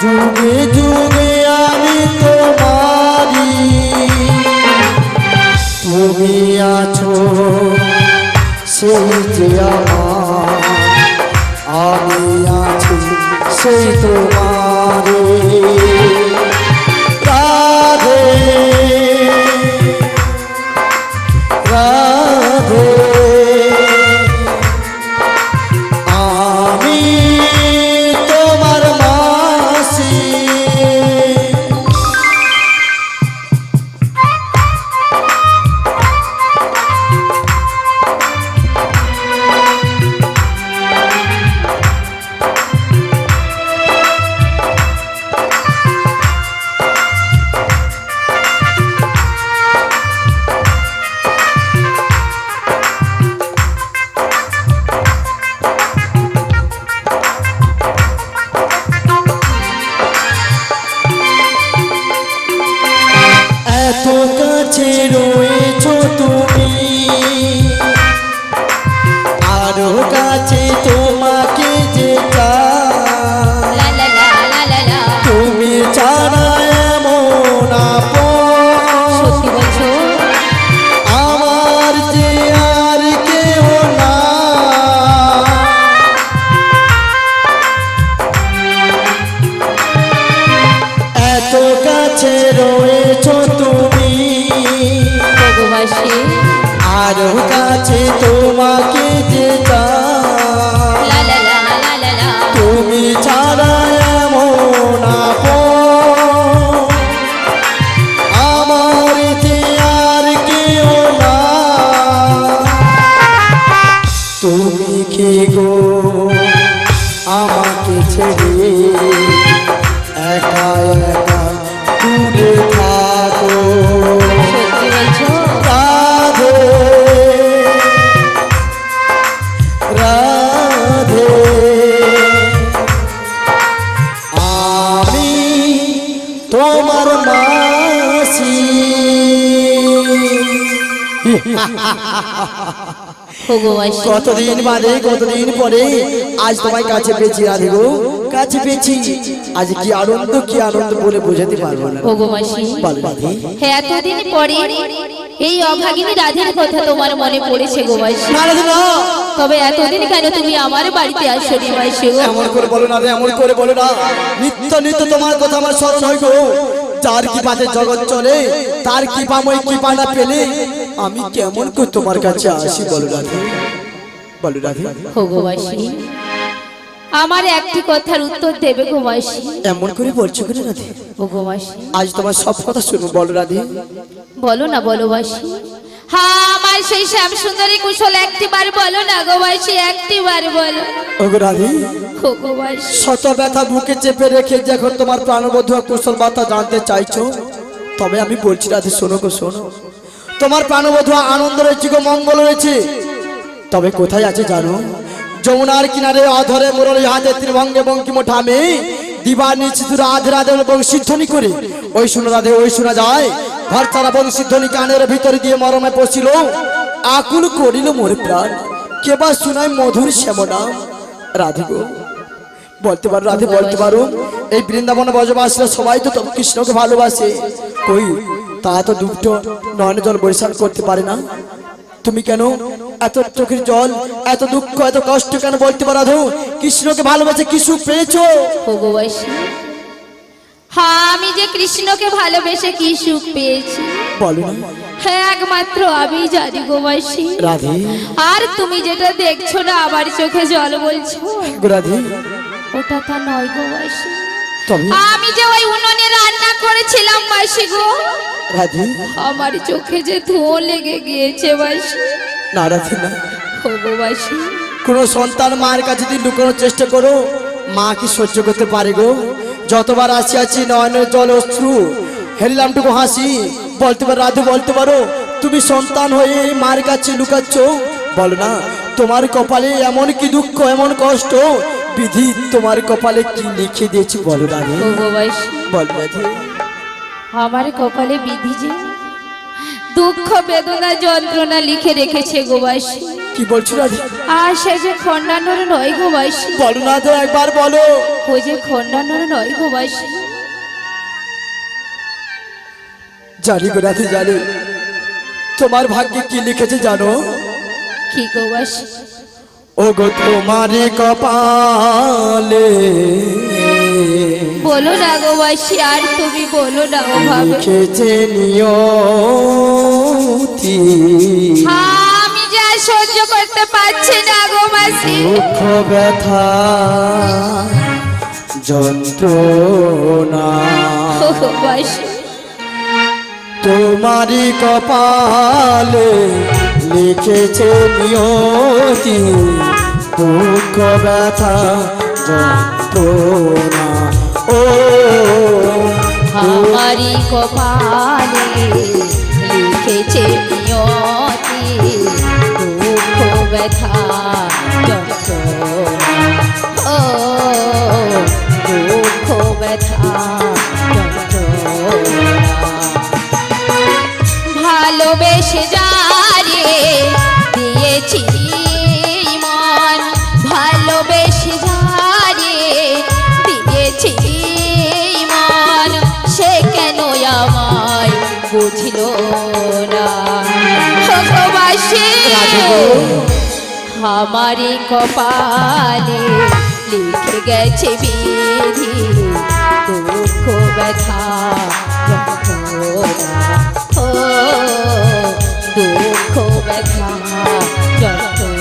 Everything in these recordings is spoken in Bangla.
যুগে যুগে আমি তোমারি, তুমি আছো সেই যে আমার, আমি আছি সেই তোমারে। রাধে রাধে আমি তোমার মাসি। এত কাছে রয়েছো তুমি, আরো কাছে তোমাকে যে চাই, তুমি ছাড়া এমন আপন আমার যে আর কেউ না। এত কাছে রয়েছো তুমি, আরো কাছে তোমাকে যে চাই, তুমি ছাড়া এমন আপন আমার যে আর কেউ না। তুমি কে গো আমাকে ছেড়ে একা একা দূরে থাকো। রাধে রাধে আমি তোমার মাসি। কতদিন বাদে কতদিন পরে আজ তোমার কাছে পেয়েছি রাধে গো, কাছে পেয়েছি। আজ কি আনন্দ বলে বোঝাতে পারবো না। এতদিন পরে এই অভাগিনী রাধের কথা তোমার মনে পড়েছে গো মাসি। তবে এতদিন কেন তুমি আমার বাড়িতে আসনি মাসি গো? এমন করে বলো না রে, এমন করে বলো না। নিত্য নিত্য তোমার কথা আমার স্মরণ হয় গো। যার কৃপাতে জগৎ চলে, তার কৃপাময় কৃপা না পেলে আমি কেমন করে তোমার কাছে আসি বলো রাধে, বলো রাধে। গো মাসি, আমার একটি কথার উত্তর দেবে গো মাসি? এমন করে বলছো কেন রাধে? গো মাসি, আজ তোমার সব কথা শুনবো, বলো রাধে। বলো না, বলো মাসি। হ্যাঁ, আমার সেই শ্যাম সুন্দরী কুশল একটিবার বলো না গো মাসি, একটিবার বলো। ওগো রাধে, গো মাসি, শত ব্যথা বুকে চেপে রেখে যখন তোমার প্রাণবধূ কুশল বার্তা জানতে চাইছো, তবে আমি বলছি রাধে শোনো গো শোনো। তোমার প্রাণবধূ আনন্দ রয়েছে গো, মঙ্গল রয়েছে, তবে কোথায় আছে জানো? যমুনার কিনারে অধরে মুরলী হাতে ত্রিভঙ্গে বঙ্কিম ঠামে দিবা নিশ্চিত রাধে রাধে বংশীধ্বনি করে ওই শোনো রাধে, ওই শোনা যায় ঘর ছাড়া বংশীধ্বনি কানের ভিতরে দিয়ে মরমে পশিল, আকুল করিল মোর প্রাণ, কেবা শোনায় মধুর শ্যামনাম। রাধে গো বলতে পারো রাধে, বলতে পারো এই বৃন্দাবনে বসবাসীরা সবাই তো কৃষ্ণকে ভালোবাসে, কই তা তো দুটো নয়ন জল বরিশাল করতে পারে না। তুমি কেন এত চোখের জল, এত দুঃখ, এত কষ্ট কেন বলতে পারো রাধে? কৃষ্ণকে ভালোবাসে কি সুখ পেয়েছো? গো মাসি, হ্যাঁ আমি যে কৃষ্ণকে ভালোবেসে কি সুখ পেয়েছি বলো না। হ্যাঁ, একমাত্র আমি জানি গো মাসি। রাধে, আর তুমি যেটা দেখছো না আমার চোখে জল বলছো, রাধে ওটা তা নয় গো মাসি। তবে আমি যে ওই উনুনে রান্না করেছিলাম মাসি গো, রাধে আমার চোখে যে ধোঁয়া লেগে গিয়েছে মাসি। না রাধে না, গো মাসি, কোন সন্তান মায়ের কাছে যদি লুকানোর চেষ্টা করো, মা কি সহ্য করতে পারে গো? যতবার আসি নয়নের জল অশ্রু হেরিলামটুকু হাসি, বলতে পারো রাধে, বলতে পারো তুমি সন্তান হয়ে মায়ের কাছে লুকাচ্ছ? বলো না তোমার কপালে এমন কি দুঃখ, এমন কষ্ট বিধি তোমার কপালে কি লিখে দিয়েছি বলো রাধে, বল রাধে। আমার কপালে বিধি যে দুঃখ বেদনা যন্ত্রণা লিখে রেখেছে গোবাসী। কি বলছো রাধে? আর সে যে খন্ডানোর নয় গো মাসি, বলো না তো, একবার বলো। ও যে খন্ডানোর নয় গো মাসি। জানি গো রাধে, জানি তোমার ভাগ্যে কি লিখেছে জানো? কি গো মাসি? ও গো তোমার কপালে বলো না গো মাসি, আর তুমি বলো না গো ভাবে। লিখেছে নিয়তি, আমি যা সহ্য করতে পারছি না গো মাসি। দুঃখ ব্যথা যন্ত্রণা ও গো মাসি, তোমারই কপালে লিখেছে নিয়তি, দুঃখ ব্যথা যন্ত্রণা। ও আমারই কপালে লিখেছে নিয়তি, দুঃখ ব্যথা যন্ত্রণা। ও দুঃখ ব্যথা যন্ত্রণা। ভালোবেসে যারে দিয়েছি মন, ভালোবেসে যারে দিয়েছি মন, সে কেন আমায় বুঝল না। ভগবাসী আমারই কপালে লিখে গেছে বিধি, দুঃখ ব্যথা যন্ত্রণা। ও দুঃখ ব্যথা যন্ত্রণা।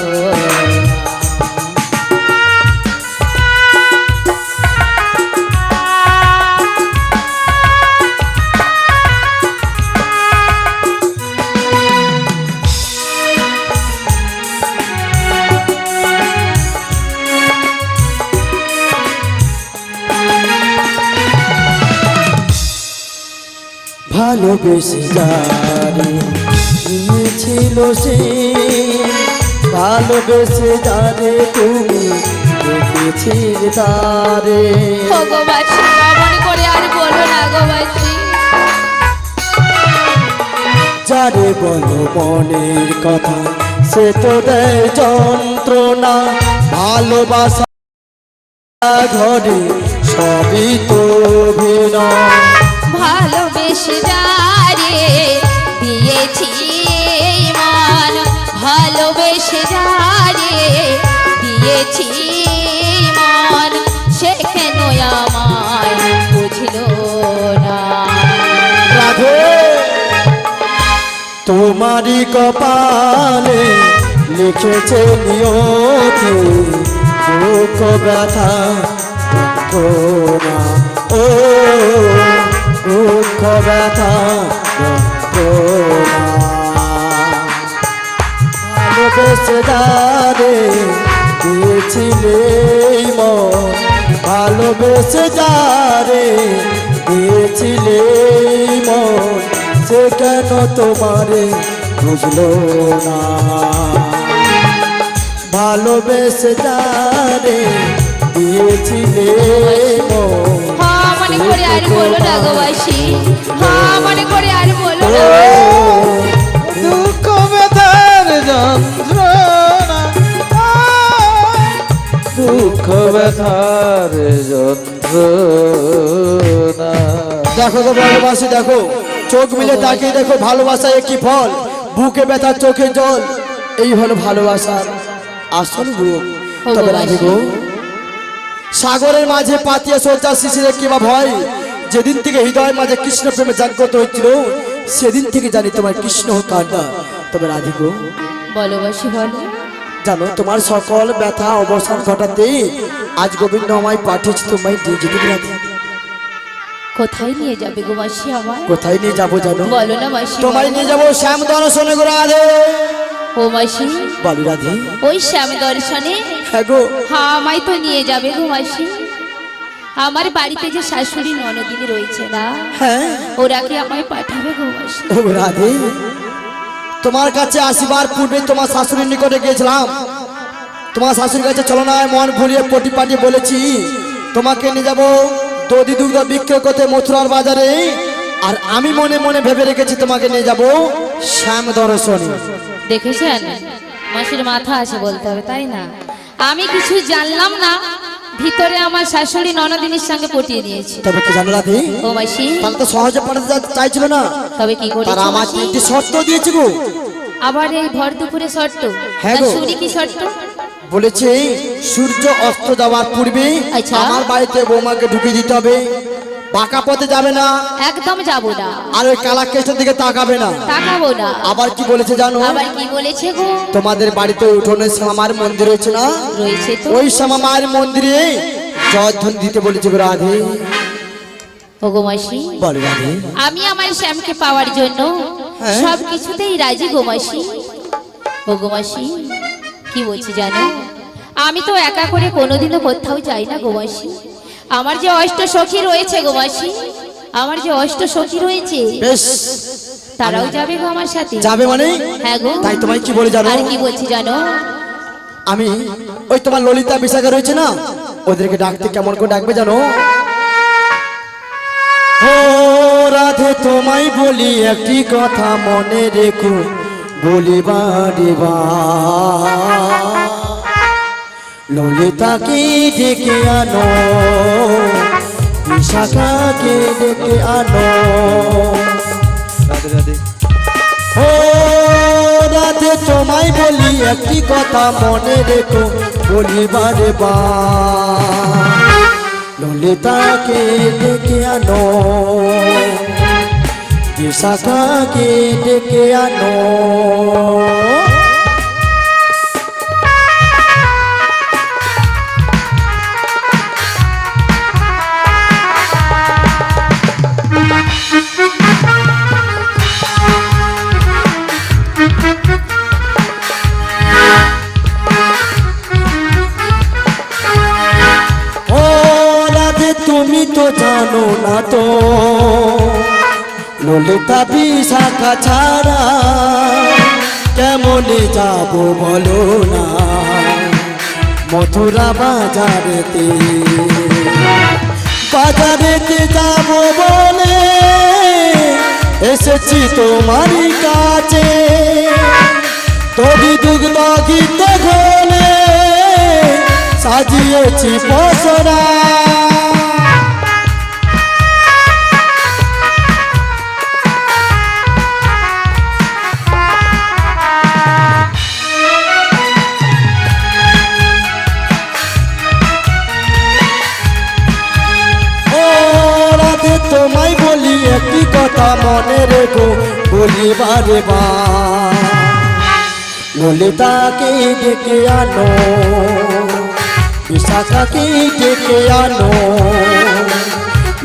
ভালোবেসে যারে দিয়েছিল সে, ভালোবেসে যারে তুমি দেখেছিলে তারে। ভগবাসী অমন করে আর বলো না গো বাসী। যারে বলো মনের কথা সে তো দেয় যন্ত্রণা, ভালোবাসা ঘরে সবই তো অভিনয়। ভালোবেসে যারে দিয়েছি মন, ভালোবেসে যারে দিয়েছি মন, সে কেন আমায় বুঝল না। রাধে তোমারই কপালে লিখেছে নিয়তি, দুঃখ ব্যথা যন্ত্রণা। ও দুঃখ ব্যথা যন্ত্রণা। ভালোবেসে যারে দিয়েছিলে মন, ভালোবেসে যারে দিয়েছিলে মন, সে কেন তোমারে বুঝলো না। ভালোবেসে যারে দিয়েছিলে মন, হ্যাঁ মনে করে আর বলো না গো বাসী, হ্যাঁ মনে করে আর বলো না। দুঃখ ব্যথার যন্ত্রণা, দুঃখ ব্যথার যন্ত্রণা। দেখো গো ভালোবাসি, দেখো চোখ মিলে তাকিয়ে দেখো, ভালোবাসা একই ফল, বুকে ব্যথা চোখে জল, এই হলো ভালোবাসার আসল রূপ। তবে রাধে গো, সাগরের মাঝে পাতিয়া সোচা শিশিরে কিবা ভয়, যেদিন থেকে হৃদয় মাঝে কৃষ্ণ প্রেমে জাগ্রত হয়েছিল, সেদিন থেকে জানি তোমার কৃষ্ণ কান্না। তবে রাধে গো, বলো বাসী বলো। জানো তোমার সকল ব্যথা অবসান ঘটাতে আজ গোবিন্দ আমায় পাঠিয়েছে তোমায় দিয়ে যেতে। রাধে কোথায় নিয়ে যাবে গো বাসী আমার? কোথায় নিয়ে যাবো জানো? বলো না বাসী। তোমায় নিয়ে যাবো শ্যাম দর্শনে গো রাধে। ও মাসি, বলো রাধে। ওই শ্যাম দর্শনে? হ্যাঁ গো। হ্যাঁ আমায় তো নিয়ে যাবে গো মাসি। আমার বাড়িতে যে শাশুড়ি ননদিনী রয়েছে না, হ্যাঁ ওরা কি আমায় পাঠাবে গো মাসি? ও রাধে, তোমার কাছে আসিবার পূর্বে তোমার শাশুড়ির নিকটে গিয়েছিলাম। তোমার শাশুড়ির কাছে চলো না, মন ভুলিয়ে পটি পাটি বলেছি তোমাকে নিয়ে যাবো দধি দুগ্ধ বিক্রয় করতে মথুরার বাজারে, আর আমি মনে মনে ভেবে রেখেছি তোমাকে নিয়ে যাবো শ্যাম দর্শনে। দেখেছেন মাসির মাথা আছে বলতে হবে, তাই না? আমি কিছু জানলাম না, ভিতরে আমার শাশুড়ি ননদিনীর সঙ্গে পটিয়ে দিয়েছে। তবে কি জানো রাধে, ও মাসি, তাহলে তো সহজে পাঠাতে চাইছিল না, তবে কি তারা করেছে আমার মাসি? একটি শর্ত দিয়েছে গো। আবার এই ভর দুপুরে শর্ত? হ্যাঁ গো। শাশুড়ি কি শর্ত? বলেছে সূর্য অস্ত যাওয়ার পূর্বে আচ্ছা। আমার বাড়িতে বৌমাকে ঢুকিয়ে দিতে হবে, বাঁকা পথে যাবে না, একদম যাবো না, আর ওই কালা কেষ্টের দিকে তাকাবে না। তাকাবো না। আবার কি বলেছে জানো, আবার কি বলেছে গো? তোমাদের বাড়িতে উঠোনে শ্যামার মন্দির রয়েছে না, রয়েছে তো। ওই শ্যামা মায়ের মন্দিরে জয়ধ্বনি দিতে বলেছে গো রাধে। ও গো মাসি, বল রাধে। আমি আমার শ্যামকে পাওয়ার জন্য হ্যাঁ? সব কিছুতেই রাজি গো মাসি। ও গো মাসি, কি বলছি জানো, আমি তো একা করে কোনোদিনও কোথাও যাই না গো মাসি। আমার যে অষ্ট সখী রয়েছে গো মাসি, আমার যে অষ্ট সখী রয়েছে, বেশ, তারাও যাবে গো আমার সাথে। যাবে মানে? হ্যাঁ গো। তাই তোমায় কি বলে জানো, আর কি বলছি জানো, আমি ওই তোমার ললিতা বিশাখা রয়েছে না, ওদেরকে ডাকতে কেমন করে ডাকবে জানো? ও রাধে তোমায় বলি একটি কথা মনে রেখো, বলিবারে ললিতাকে ডেকে আনো, বিশাখাকে ডেকে আনো। রাধে রাধে। ও রাধে তোমায় বলি একটি কথা মনে রেখো, বলিবারে ললিতাকে ডেকে আনো, বিশাখাকে ডেকে আনো। ও রাধে তুমি তো জানো না তো, ললিতা বিশাখা ছাড়া কেমনে যাব বলো না, মথুরা বাজারেতে বাজারেতে যাব বলে এসেছি তোমার কাছে, তবি দুগ্ধ গীত ঘোলে সাজিয়েছি পসরা। ও রাধে তোমায় বলি একটি কথা মনে রেখো, বলিবারে ললিতাকে ডেকে আনো, বিশাখাকে ডেকে আনো,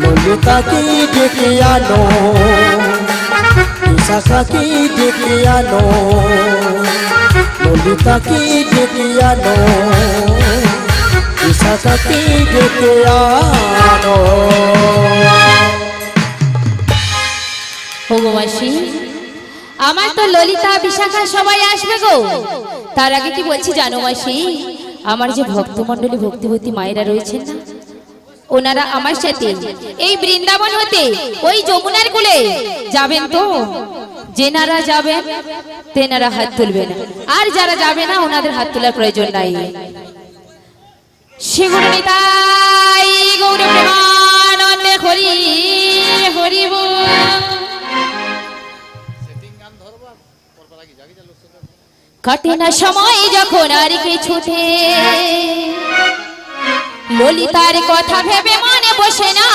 ললিতাকে ডেকে আনো, বিশাখাকে ডেকে আনো, ললিতাকে ডেকে আনো, বিশাখাকে ডেকে আনো। ও গো মাসি, আমার তো ললিতা বিশাখা সবাই আসবে গো। তার আগে কি বলছি জানো মাসি, আমার যে ভক্তমণ্ডলী ভক্তিবতী মায়েরা রয়েছেন না, ওনারা আমার সাথে এই বৃন্দাবন হতে ওই যমুনার কূলে যাবেন তো। যেনারা যাবেন তেনারা হাত তুলবেন, আর যারা যাবে না ওনাদের হাত তোলার প্রয়োজন নাই। শিগুর নিতাই গৌর প্রেমানন্দে হরি হরি বল। কাটে না সময় যখন আর কিছুতে, ললিতার কথা ভেবে মনে বসে না,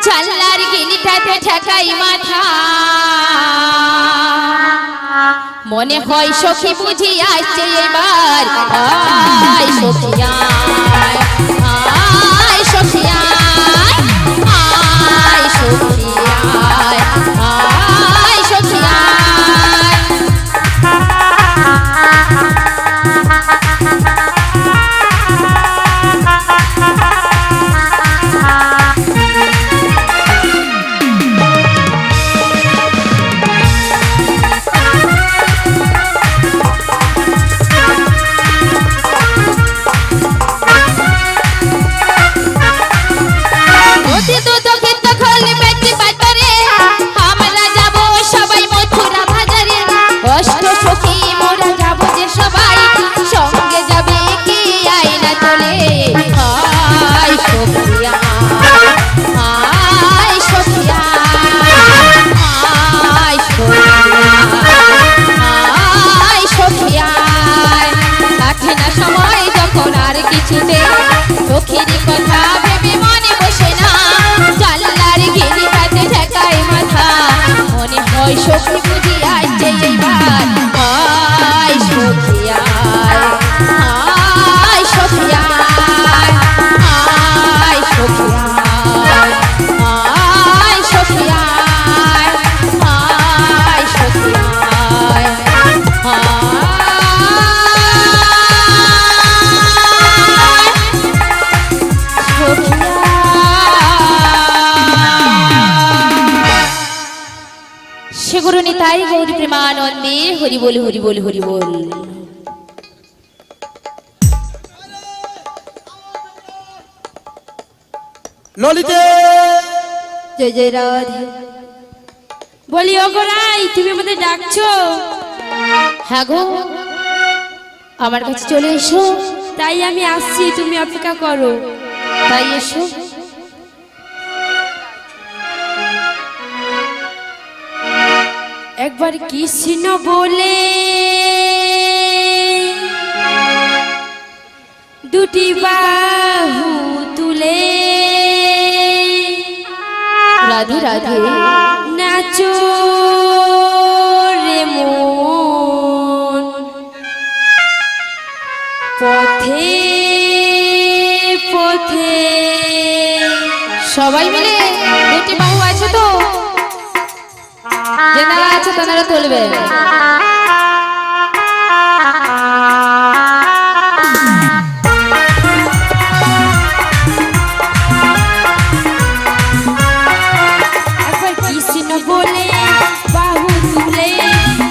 জানলার গিলিটাতে ঠেকাই মাথা, মনে হয় সখী বুঝি আসছে এবার। আয় সখী আয়, আয় সখী আয়, আয় সখী আয়, আয় সখী আয়। সময় যখন আর কিছুতে চোখের কথা ভেবে মনে বসে না জানলার গিরিটাতে ঠেকায় মাথা মনে হয় সখী বুঝি আসছে এইবার আয় সখী আয় আয় সখী আয় আয় সখী আয় আয় সখী আয় আয় সখী আয় সে গুরু নিতাই গৌরী প্রেমানন্দে হরি বল হরি বল হরি বল। ললিতে জয় জয় রাধে। বলি ও গোরাই, তুমি আমাদের ডাকছো? হ্যাঁ গো, আমার কাছে চলে এসো। তাই আমি আসছি, তুমি অপেক্ষা করো। তাই এসো। একবার কৃষ্ণ বলে দুটি বাহু তুলে রাধে রাধে। নাচো রে মন পথে পথে। সবাই মিলে দুটি বাহু আছে তো, যেনারা আছে তেনারা তুলবে। একবার কৃষ্ণ বলে বাহু তুলে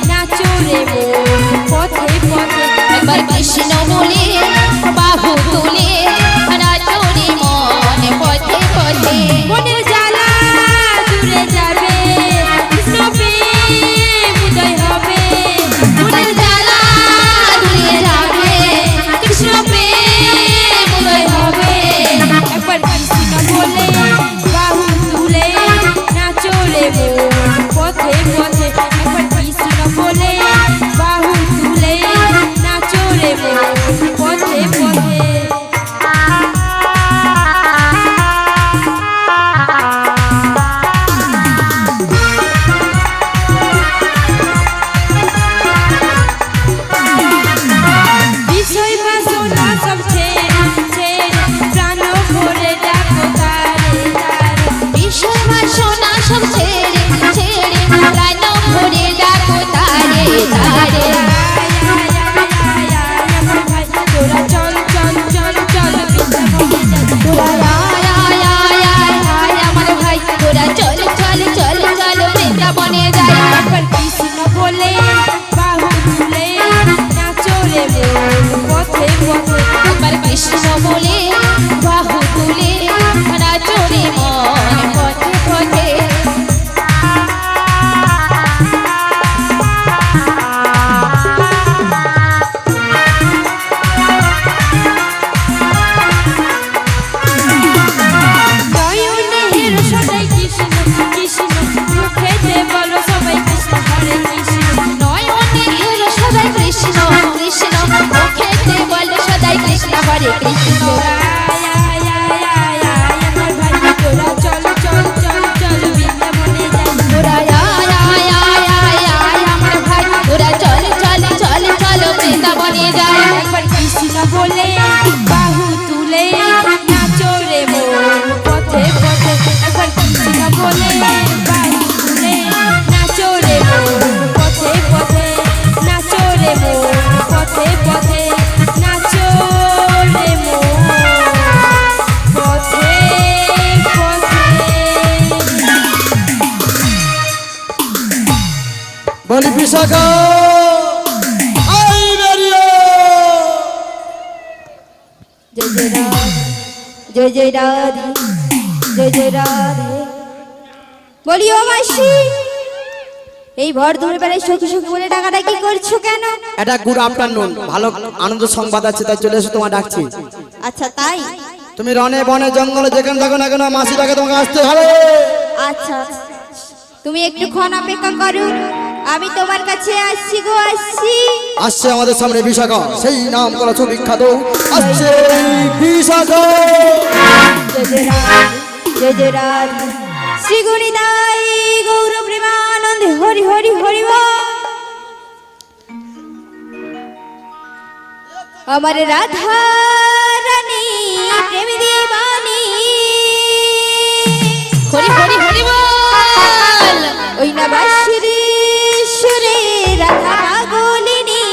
নাচো রে মন পথে পথে। একবার কৃষ্ণ বলে বাহু তুলে নাচো রে মন পথে পথে। মনের জ্বালা দূরে যাবে, কৃষ্ণ প্রেম উদয় হবে। মনের জ্বালা দূরে যাবে, কৃষ্ণ প্রেম উদয় হবে। একবার কৃষ্ণ বলে বাহু তুলে নাচো রে মন পথে পথে। একবার কৃষ্ণ বলে বাহু তুলে নাচো রে মন পথে পথে। বিষয় বাসনা সব ছেড়ে ছেড়ে প্রাণ ভরে ডাকো তারে তারে। বিষয় বাসনা সব ছেড়ে ছেড়ে প্রাণ ভরে ডাকো তারে তারে। তোরা চল চল চল চল তোরা আয় আয় আয় আয় আয় আমার ভাই, তোরা চল চল চল চল বৃন্দাবনে যাই। একবার কৃষ্ণ বলে বাহু তুলে নাচো রে মন পথে পথে। একবার কৃষ্ণ বলে বাহু তুলে নাচো রে মন পথে পথে। নয়নের সদাই কৃষ্ণ কৃষ্ণ, মুখেতে বলো সবাই কৃষ্ণ হরে কৃষ্ণ। নয়নের সদাই কৃষ্ণ কৃষ্ণ, মুখেতে বল সদাই কৃষ্ণ হরে কৃষ্ণ। তোরা চল চল চল চল বৃন্দাবনে যাই। তোরা আয় আয় আয় আয় আয় আমার ভাই, তোরা চল চল চল চল বৃন্দাবনে যাই। একবার কৃষ্ণ বলে বাহু তুলে নাচো রে মন পথে পথে। একবার কৃষ্ণ বলে বাহু তুলে নাচো রে মন পথে পথে। নাচো রে মন পথে পথে। নাচো রে মন পথে পথে। বলি বিশাখা আই বেরিয়ে। জয় জয় রাধে, জয় জয় রাধে, জয় জয় রাধে। বলি ও মাসি, এই ভর দুপুর বেলায় সখী সখী বলে ডাকাডাকি করছো কেন? এটা গুড আফটারনুন, ভালো আনন্দ সংবাদ আছে তাই চলে এসে তোমার ডাকছি। আচ্ছা তাই? তুমি রনে বনে জঙ্গলে যেখানে থাকো না কেন মাসিটাকে তোমাকে আসতে হবে। আচ্ছা তুমি একটুক্ষণ অপেক্ষা করো, আমি তোমার কাছে আসছি গো আসছি। আসছে আমাদের সামনে বিশাখা, সেই নাম করা বিখ্যাত আসছে বিশাখা। জয় জয় রাধ শ্রী গণিতাই গৌর প্রেমানন্দে হরি হরি হরি বল। আমার রাধা রানী প্রেম দিবানী হরি হরি হরি বল। ওই না বাঁশিরি সুরে রাধা পাগলিনী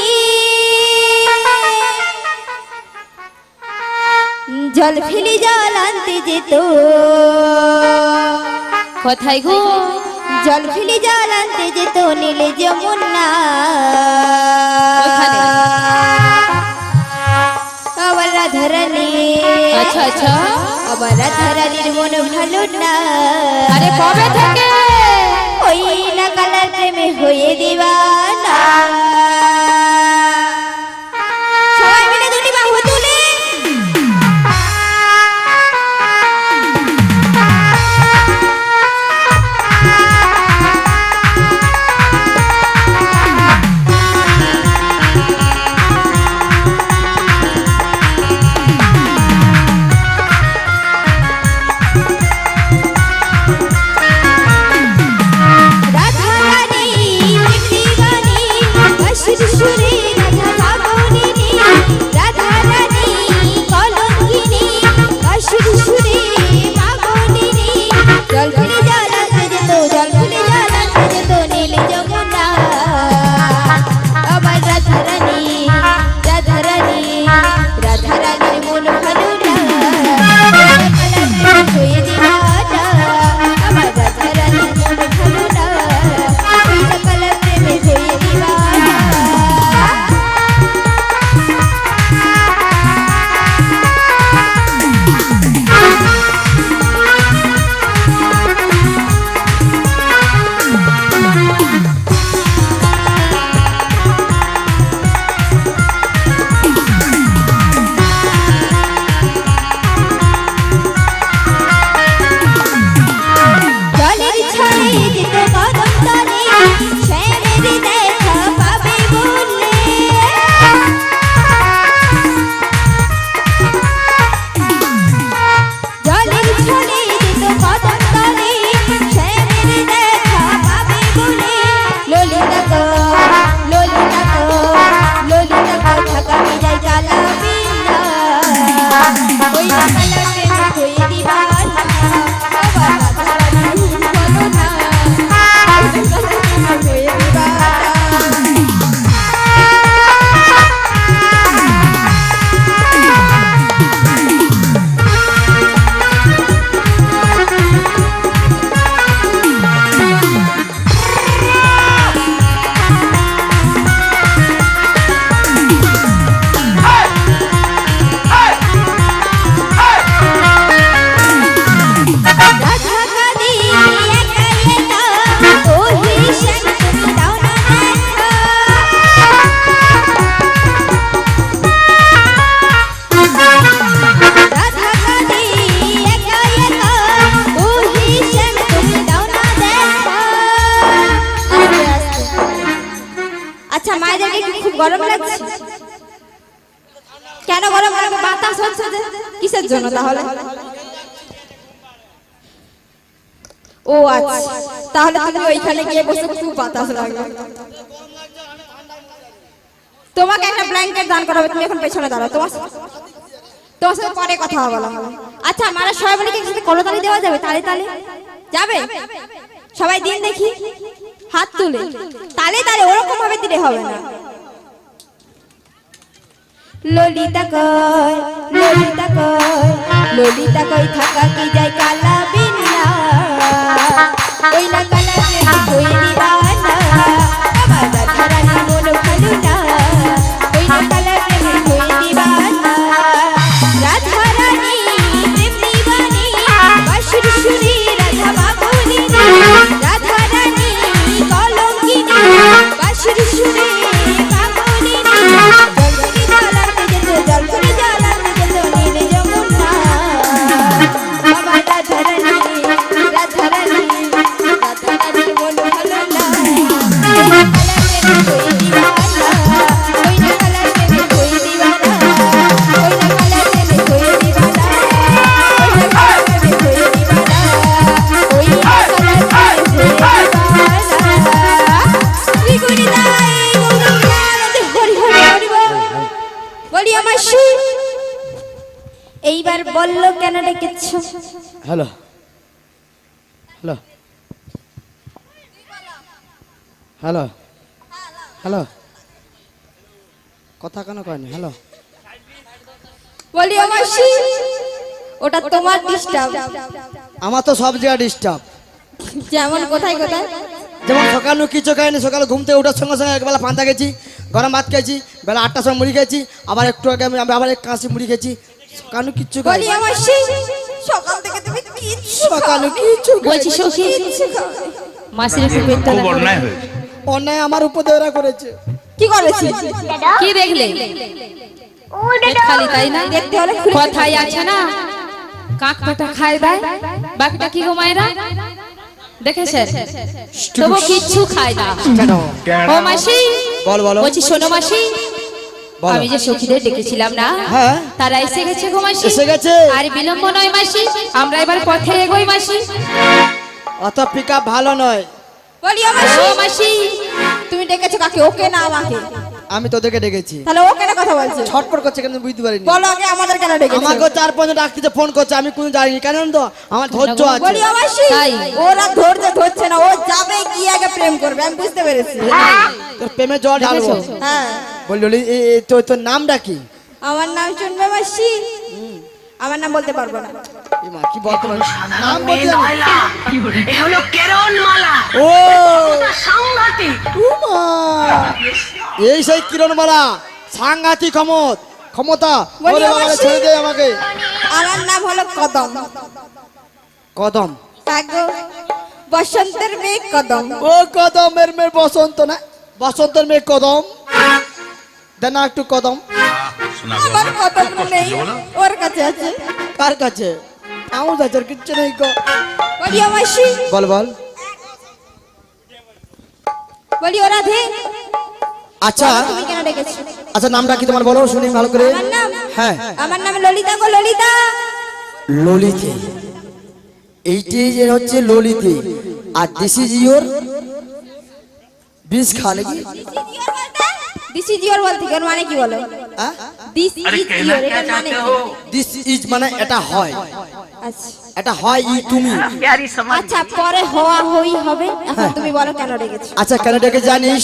জল ফেলে জল আনতে যেত, কোথায় গো? জল ফেলে জল আনতে যেত নীলে যমুনা। ওখানে? আবার রাধারানী, আচ্ছা আচ্ছা। আবার রাধারানীর মন ভালো না। আরে কবে থেকে? ওই না কালার প্রেমে হয়ে দিবানা। সবাই মিলে দুটি বাহু তুলে গরম লাগছে কেন? গরম লাগবে বাতাস হচ্ছে যে, কিসের জন্য তাহলে? ও আচ্ছা, তাহলে তুমি ওইখানে গিয়ে বসে খুব বাতাস লাগবে। তোমাকে একটা ব্ল্যাঙ্কেট দান করা হবে, তুমি এখন পেছনে দাঁড়াও, তোমার সাথে পরে কথা বলা হবে। আচ্ছা, আমরা সবাই বলে কি একসাথে করতালি দেওয়া যাবে? তালে তালে যাবে? সবাই দিন দেখি হাত তুলে, তালে তালে ওরকম ভাবে দিলে হবে না। ললিতা কয়, ললিতা কয়, ললিতা কয় থাকা কি যায় কালা বিনা, ওই না কালা প্রেমে হয়ে দিবানা, আমার রাধারানী মন ভালো না, ওই না কালা প্রেমে হয়ে দিবানা। রাধারানী প্রেম দিবানী, বাঁশির সুরে রাধা পাগলিনী, রাধারানী কলঙ্কিনী, বাঁশির সুরে পাগলিনী, জল করে জ্বালাতে যেত নীল যমুনা। এইবার বললো কেন ডেকেছো? হ্যালো হ্যালো হ্যালো হ্যালো কথা কেন কয়নি? হ্যালো বলি ও মাসি, ওটা তোমার ডিস্টার্ব। আমার তো সব জায়গায় ডিস্টার্ব। যেমন কোথায় কোথায়? যেমন সকালে কিছু খাইনি, সকালে ঘুম থেকে ওঠার সঙ্গে সঙ্গে একবেলা পান্তা খেয়েছি, গরম ভাত খেয়েছি, বেলা 8টার সময় মুড়ি খেয়েছি, আবার একটু আগে আমি আবার এক কাঁচি মুড়ি খেয়েছি। সকালে কিচ্ছু খাই বলি ও মাসি, সকাল থেকে তুমি কিচ্ছু সকালে কিচ্ছু বলছি সখী, মাসির একটু পেটটা দেখো। অন্যায় আমার উপর দেওয়া করেছে। কি করেছি? কি দেখলে? পেট খালি তাই না? দেখতে হলে খুলে কথাই আছে না, কাক পেটা খায় দেয়, বাকিটা কি গো মায়েরা দেখেছেন? তবু কিচ্ছু খায় না। ও মাসি, বল বলো বলছি শোনো মাসি, বলো। আমি যে সখীদের ডেকেছিলাম না, হ্যাঁ। তারা এসে গেছে গো মাসি। এসে গেছে? আর বিলম্ব নয় মাসি, আমরা এবার পথে এগোই মাসি। অত পিক আপ ভালো নয়। বলি ও মাসি, ও মাসি, তুমি ডেকেছো কাকে? ওকে না আমাকে? আমি তোদেরকে ডেকেছি। তাহলে ও কেন কথা বলছে? ছটপট করছে কেন বুঝতে পারিনি। বলো আগে আমাদের কেন ডেকেছো? আমাকে 4-5 জন ডাকতে ফোন করছে, আমি কোনো জানিনি কেন তো আমার ধৈর্য আছে। বলি ও মাসি, তাই। ওরা ধৈর্য ধরছে না, ও যাবে গিয়ে আগে প্রেম করবে, আমি বুঝতে পেরেছি। তোর প্রেমে জল ঢালবো। দেখেছো? হ্যাঁ, বললি তোর নামটা কি? আমার নাম শুনবে মাসি? আমার নাম বলতে পারবো না। এ মা, কি বলতে পারিস? নাম বলতে জানি। এ হলো কেরণমালা, ও সাংঘাতিক। উমা, এই সেই কিরণমালা, সাংঘাতিক ক্ষমতা। বলি ওরে ও বাবা, মাসি। ছেড়ে দে আমাকে। আমার নাম হলো কদম। কদম? তাগো বসন্তের মেয়ে কদম। ও কদমের মেয়ে বসন্ত না, বসন্তের মেয়ে কদম। দেন না একটু কদম। আমার কদম নেই, ওর কাছে আছে। কার কাছে? আমার কাছে আর কিচ্ছু নেই গো। বলি ও মাসি, বল বল। বলি ও রাধে, আচ্ছা তুমি কেন ডেকেছো? আচ্ছা, নামটা কি তোমার বলো শুনি ভালো করে। আমার নাম? হ্যাঁ, আমার নাম ললিতা গো, ললিতা। ললিতে। এইটি যে হচ্ছে ললিতে, আর দিস ইজ ইয়োর বিষ খা নাকি? দিস ইজ ইয়োর বলতে ওর মানে কি বলো? দিস ইজ ইয়োর এটার মানে কি? দিস ইজ মানে এটা হয়, আচ্ছা এটা হয় ই তুমি। प्यारी समझ আচ্ছা, পরে হওয়া হই হবে। এখন তুমি বলো কেন ডেকেছো? আচ্ছা, কেন ডেকে জানিস?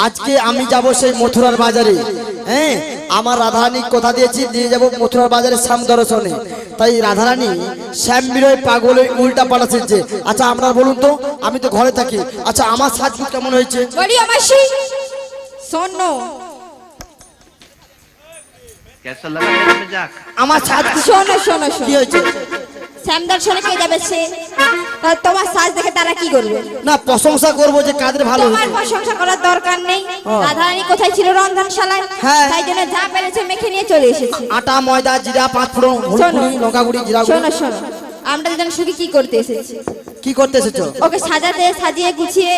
আজকে আমি যাব সেই মথুরার বাজারে। হ্যাঁ, আমার রাধারানী কথা দিয়েছি, দিয়ে যাব মথুরার বাজারে শ্যাম দর্শনে। তাই রাধারানী শ্যাম বিরয় পাগলে উল্টা পাল্টা সেজছে। আচ্ছা আপনারা বলুন তো, আমি তো ঘরে থাকি। আচ্ছা, আমার সাজগুজ কেমন হয়েছে? বলি ও মাসি, শোনো, कैसा लगा मेरा मजाक? আমার সাজগুজ শোনো শোনো কি শোনো, হয়েছে? শ্যাম দর্শনে কে যাবে সে? তা তোমার সাজ দেখে তারা কি করবে? না, প্রশংসা করবো যে কাদের ভালো তোমার হয়েছে। প্রশংসা করার দরকার নেই। রাধারানী কোথায় ছিল? রন্ধনশালায়। হ্যাঁ। তাই জন্য যা পেরেছে মেখে নিয়ে চলে এসেছে। আটা, ময়দা, জিরা, 5 ফোড়ন, হলুদ শোনো। গুঁড়ি, লঙ্কা গুঁড়ি, জিরা গুঁড়ি। শোনো শোনো, আমরা দুজন শুধু কি করতে এসেছি? কি করতে এসেছো? ওকে সাজাতে, সাজিয়ে গুছিয়ে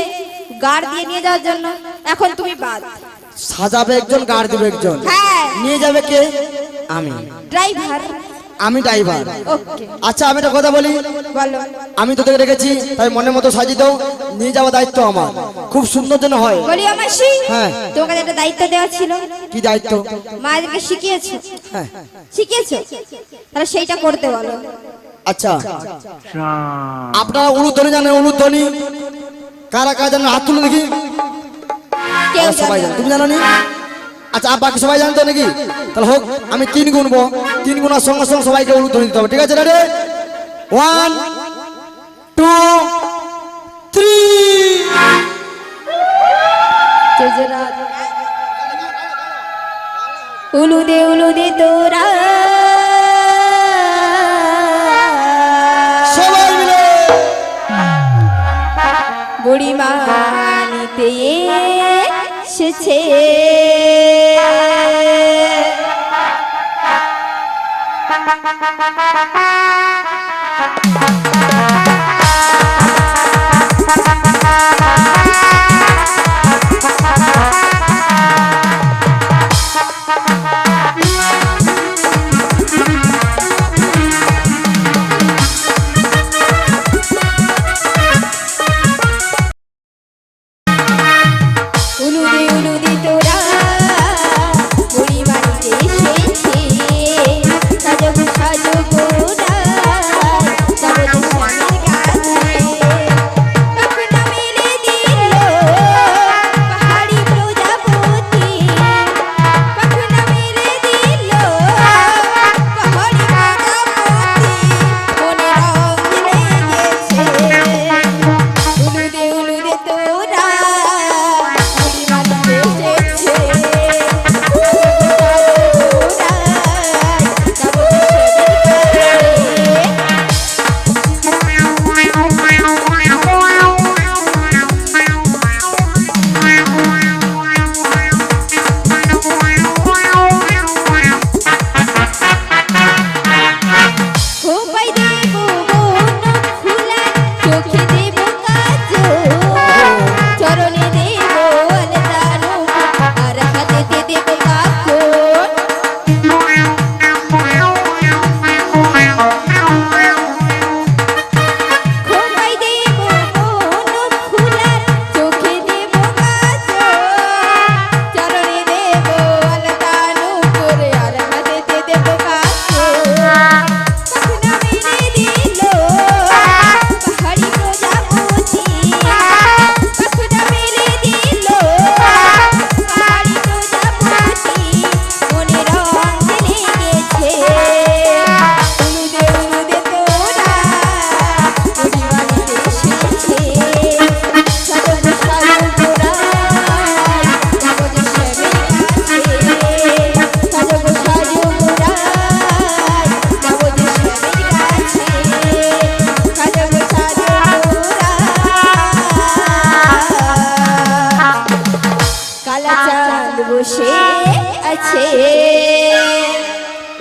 গাড় দিয়ে নিয়ে যাওয়ার জন্য। এখন তুমি বাদ। সাজাবে একজন, গাড় দিবে একজন। হ্যাঁ, নিয়ে যাবে কে? আমি। ড্রাইভার। আমি ড্রাইভার। ওকে, আচ্ছা, আমি একটা কথা বলি। বলো। আমি তোদের রেখেছি, তাই মনের মতো সাজিয়ে দাও। নিয়ে যাওয়ার দায়িত্ব আমার, খুব সুন্দর যেন হয়। বলি ও মাসি, হ্যাঁ। তোমাকে একটা দায়িত্ব দেওয়া ছিল। কি দায়িত্ব? মায়েদেরকে শিখিয়েছো? হ্যাঁ। শিখিয়েছো, তাহলে সেইটা করতে বলো। আচ্ছা, আপনারা উলুধ্বনি জানেন? উলুধ্বনি কারা কারা জানেন? হাত তুলে দেখি। কেউ সবাই জানে জানে, না। তুমি জানো নি? আচ্ছা, আর বাকি সবাই জানতো নাকি? তাহলে হোক, আমি 3 গুনবো, 3 গুনার সঙ্গে সঙ্গে সবাইকে উলুধ্বনি দিতে হবে। ঠিক আছে? রেডি? 1 2 3। তেজরাত উলুদে তোরা সবাই মিলে বুড়িমা নিতে এসেছে। উলুদে তোরা বুড়িমা নিতে এসেছে। সাজো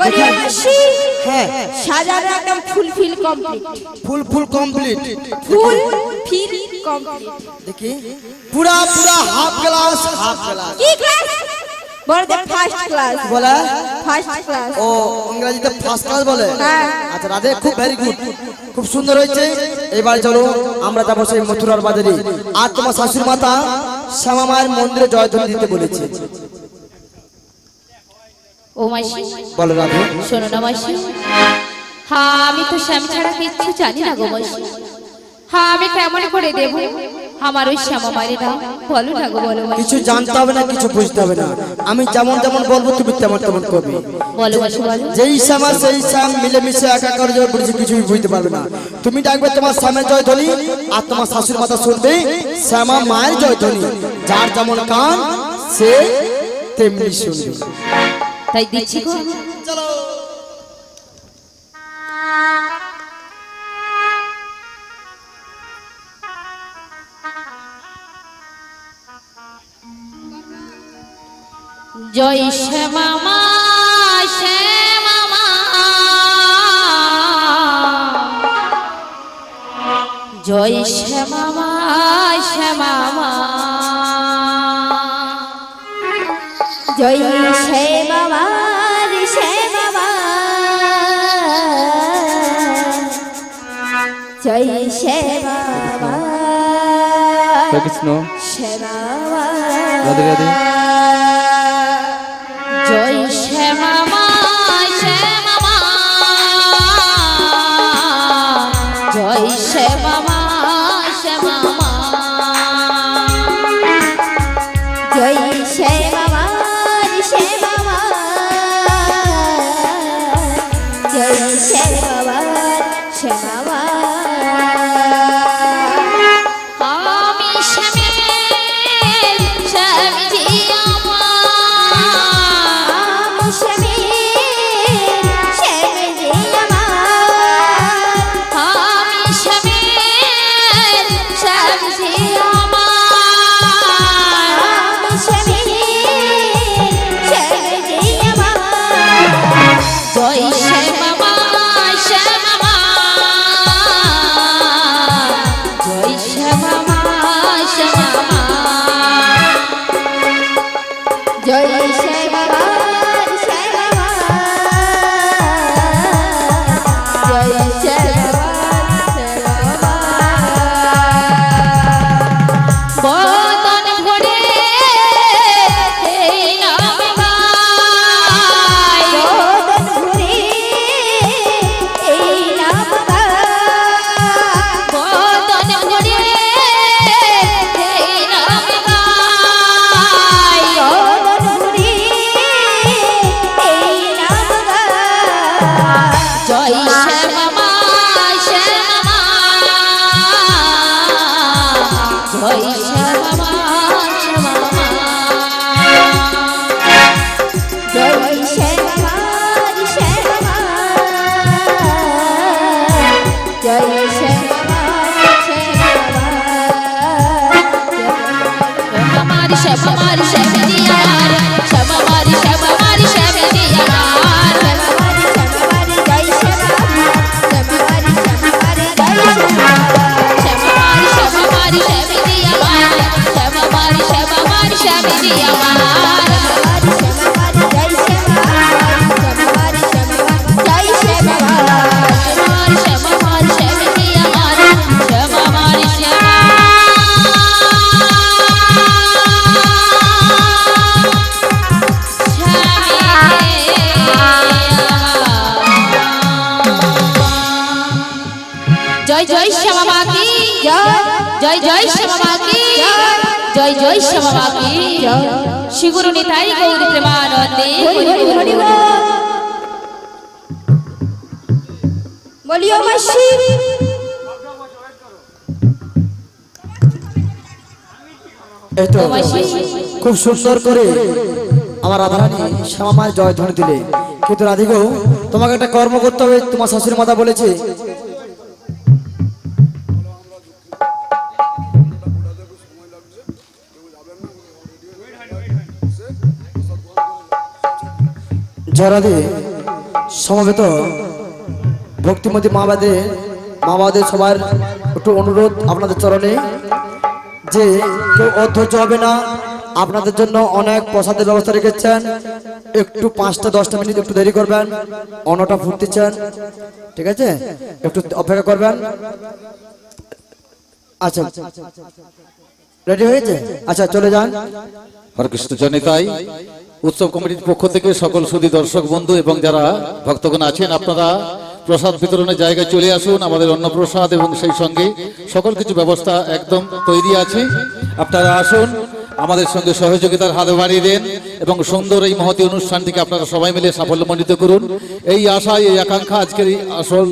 বলি ও মাসি হ্যাঁ সাজানো একদম fulfil complete full full complete fulfil complete দেখি পুরা পুরা হাফ গ্লাস কি ক্লাস বড়দে ফার্স্ট ক্লাস বলে ফার্স্ট ক্লাস ও ইংরেজিতে ফার্স্ট ক্লাস বলে হ্যাঁ। আচ্ছা রাধে খুব ভেরি গুড খুব সুন্দর হয়েছে। এবার চলো আমরা যাবো সেই মথুরার বাজারে আর তোমার শাশুড়ি মাতা শ্যামা মায়ের মন্দিরে জয়ধ্বনি দিতে বলেছে। ও মাসি বলো রাধে। শোনো না মাসি, হ্যাঁ আমি তো শ্যাম ছাড়া কিচ্ছু জানি না গো মাসি। হ্যাঁ আমি কেমন করে দেব আমার ওই শ্যামা মায়ের নাম, বলো না গো বলো মাসি। কিছু জানতে হবে না, কিছু বুঝতে হবে না, আমি যেমন যেমন বলবো তুমি তেমন তেমন করবে। বলো মাসি বলো। যেই শ্যামা সেই শ্যাম মিলেমিশে একাকার জন্য বলেছি, কিছুই বুঝতে পারবে না। তুমি ডাকবে তোমার শ্যামের জয়ধ্বনি আর তোমার শাশুড়ি মাতা শুনবে শ্যামা মায়ের জয়ধ্বনি। যার যেমন কান সে তেমনি শুনবে। তাই দিচ্ছি গো। জয় শ্যামা মা, শ্যামা মা, জয় শ্যামা মা, শ্যামা মা, জয় শ্যামা মা শ্যামা মা জয় শ্যামা মা কৃষ্ণ শ্যামা মা রাধে রাধে। জয় শ্যামা মা, শ্যামা মা, জয় শ্যামা মা, শ্যামা মা, জয় শ্যামা মা শ্যামা মা জয় শ্যামা মা শ্যামা মা আমি শ্যামের স্বামীজি আমার, আমি শ্যামের শ্যামজি আমার আমি শ্যামের স্বামীজি আমার, আমি শ্যামের শ্যামজি আমার জয় শ্যামা মা, শ্যামা মা, জয় শ্যামা মা, শ্যামা মা, জয় শ্যামা মা শ্যামা মা জয় শ্যামা মা বদন ভরে এই নাম গাই, বদন ভরে এই নাম গায় বদন ভরে এই নাম গাই, বদন ভরে এই নাম গায় জয় শ্যামা মা, শ্যামা মা, জয় শ্যামা মা, শ্যামা মা, জয় শ্যামা মা শ্যামা মা জয় শ্যামা মা শ্যামা মা শ্যামামারি শ্যামামারি শ্যামদি আমার, শ্যামামারি শ্যামামারি শ্যামদি আমার, শ্যামামারি শ্যামামারি জয় শ্যামা মা শ্যামামারি শ্যামামারি জয় শ্যামা মা শ্যামামারি শ্যামামারি শ্যামদি আমার, শ্যামামারি শ্যামামারি শ্যামদি আমার, শ্যামামারি শ্যামামারি জয় শ্যামা মা শ্যামামারি শ্যামামারি জয় শ্যামা মা শ্যামামারি শ্যামামারি শ্যামদি আমার, শ্যামামারি শ্যামা জয় জয় শ্যামা মা কি জয় জয় শ্যামা মা কি জয় জয় শ্যামা মা কি শ্রীগুরু নিতাই গৌর প্রেমানন্দে হরি হরি হরি বল বলিও মাসি এই তো খুব সুন্দর করে আমার রাধারানী শ্যামা মায়ের জয়ধ্বনি দিলে, কিন্তু রাধিগো তোমাকে একটা কর্ম করতে হবে, তোমার শাশুড়ি মাতা বলেছে। জয় রাধে, সমবেত ভক্তিমতী মাবাদের সবার একটু অনুরোধ আপনাদের চরণে যে কেউ অধৈর্য হবে না। আপনাদের জন্য অনেক প্রসাদের ব্যবস্থা রেখেছেন, একটু 5-10 মিনিট একটু দেরি করবেন, অন্নটা ফুটতেছেন, ঠিক আছে, একটু অপেক্ষা করবেন। আচ্ছা, রেডি হয়েছে? আচ্ছা চলে যান। হরে কৃষ্ণ জনিতাই উৎসব কমিটির পক্ষ থেকে সকল সুধী দর্শক বন্ধু এবং যারা ভক্তগণ আছেন, আপনারা প্রসাদ বিতরণের জায়গায় চলে আসুন। আমাদের অন্নপ্রসাদ এবং সেই সঙ্গে সকল কিছু ব্যবস্থা একদম তৈরি আছে। আপনারা আসুন, আমাদের সঙ্গে সহযোগিতার হাত বাড়িয়ে দেন এবং সুন্দর এই মহতী অনুষ্ঠানটিকে আপনারা সবাই মিলে সাফল্যমণ্ডিত করুন। এই আশা, এই আকাঙ্ক্ষা আজকের এই আসল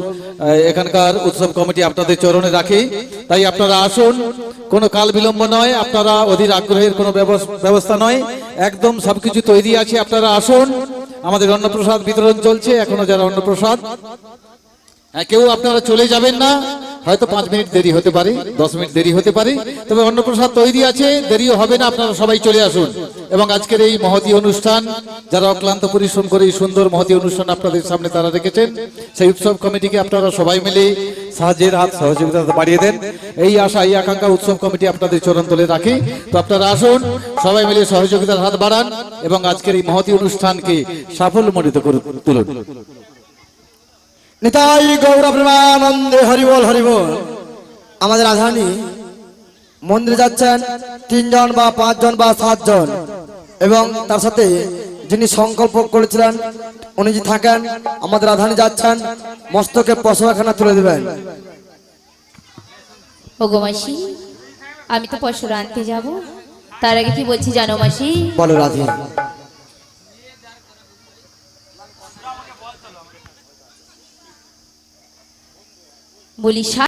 এখানকার উৎসব কমিটি আপনাদের চরণে রাখে। তাই আপনারা আসুন, কোনো কাল বিলম্ব নয়, আপনারা অধীর আগ্রহের কোনো ব্যবস্থা নয়, একদম সবকিছু তৈরি আছে। আপনারা আসুন, আমাদের অন্নপ্রসাদ বিতরণ চলছে এখনো। যারা অন্নপ্রসাদ, কেউ আপনারা চলে যাবেন না, হয়তো 5 মিনিট দেরি হতে পারে, 10 মিনিট দেরি হতে পারে, তবে অন্নপ্রসাদ তৈরি আছে, দেরিও হবে না। আপনারা সবাই চলে আসুন এবং আজকের এই মহতী অনুষ্ঠান, যারা অক্লান্ত পরিশ্রম করে এই সুন্দর মহতী অনুষ্ঠান আপনাদের সামনে তারা রেখেছেন, সেই উৎসব কমিটিকে আপনারা সবাই মিলে সাহায্যের হাত, সহযোগিতা বাড়িয়ে দেন। এই আশা, এই আকাঙ্ক্ষা উৎসব কমিটি আপনাদের চরণ তলে রাখে। তো আপনারা আসুন, সবাই মিলে সহযোগিতার হাত বাড়ান এবং আজকের এই মহতী অনুষ্ঠানকে সাফল্যমণ্ডিত করে তুলুন। নিতাই গৌর প্রেমানন্দে হরিবল হরিবল। আমাদের রাজধানী মন্দিরে যাচ্ছেন 3 জন বা 5 জন বা 7 জন, এবং তার সাথে যিনি সংকল্প করেছিলেন উনি যে থাকেন, আমাদের রাজধানী যাচ্ছেন, মস্তকে পশাখানা তুলে দেবেন। ওগো মাসি, আমি তো পশুরা আনতে যাব, তার আগে কি বলছি জানো মাসি? বলো রাধে। বলি